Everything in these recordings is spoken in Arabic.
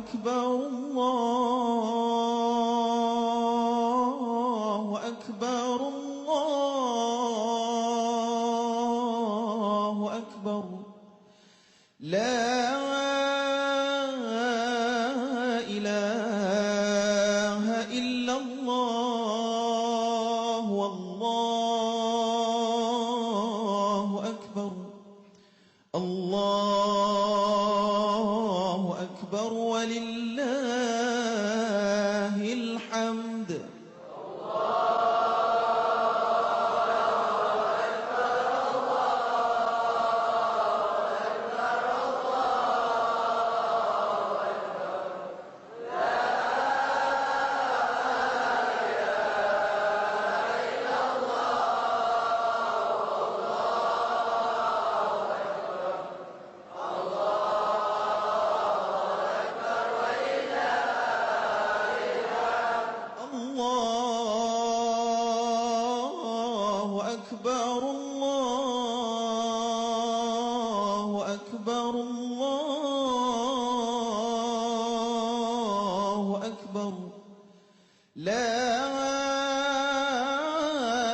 أكبر الله أكبر الله أكبر لا إله إلا الله والله أكبر الله أكبر ولله الحمد الله أكبر الله أكبر الله أكبر لا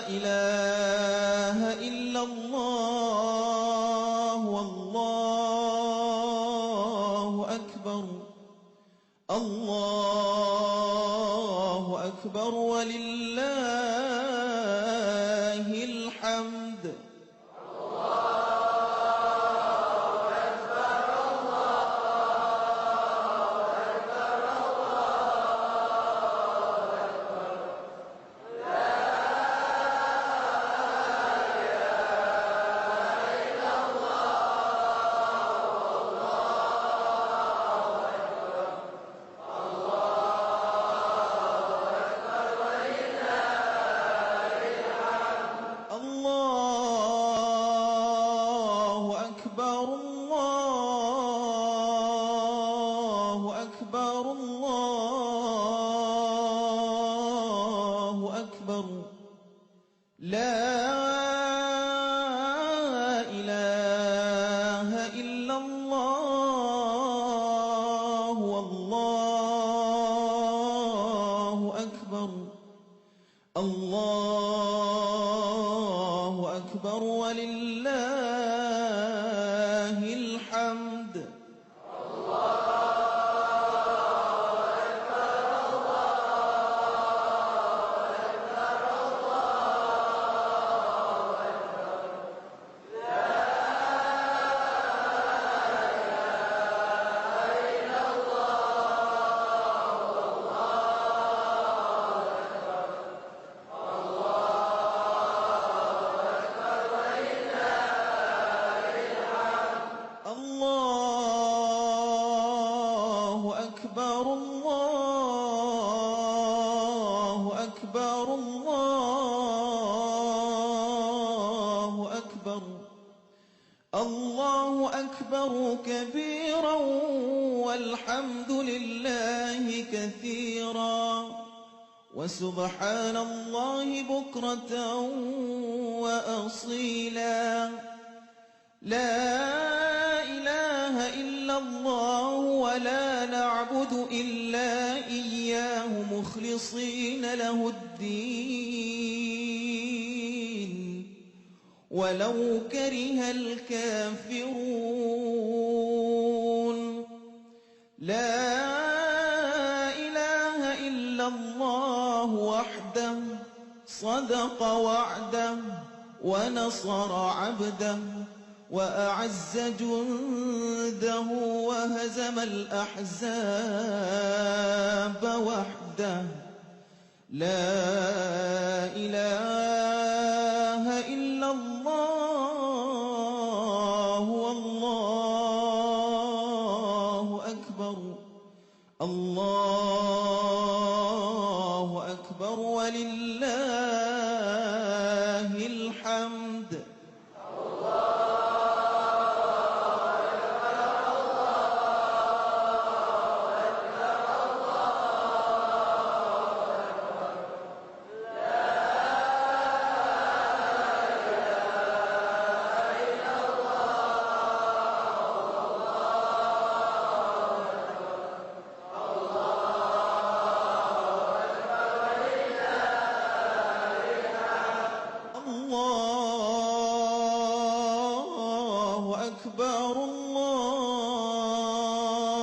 إله إلا الله والله أكبر الله أكبر ولله الحمد الله أكبر الله أكبر الله أكبر لا إله إلا الله والله أكبر الله أكبر ولله الحمد الله أكبر الله أكبر الله أكبر الله أكبر كبيرا والحمد لله كثيرا وسبحان الله بكرة وأصيلا لا إله إلا الله ولا نعبد إلا إياه مخلصين له الدين ولو كره الكافرون لا إله إلا الله وحده صدق وعده ونصر عبده وأعز جنده وهزم الأحزاب وحده لا إله إلا الله والله أكبر الله أكبر ولله الحمد أكبر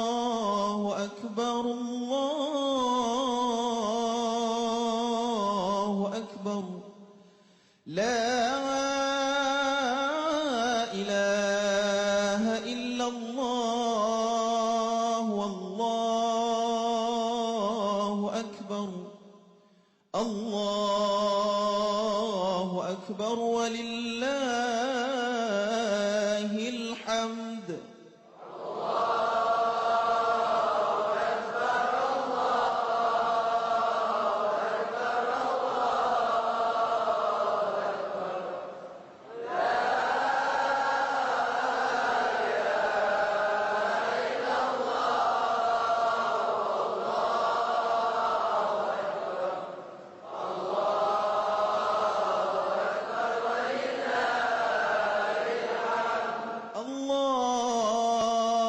الله أكبر الله أكبر لا إله إلا الله والله أكبر الله أكبر ولله الحمد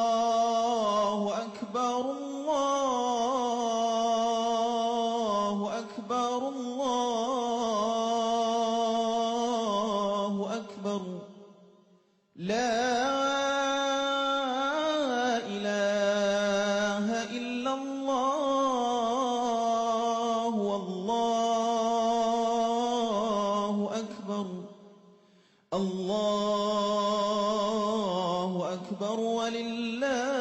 الله أكبر الله أكبر الله أكبر لا إله إلا الله والله أكبر الله أكبر ولله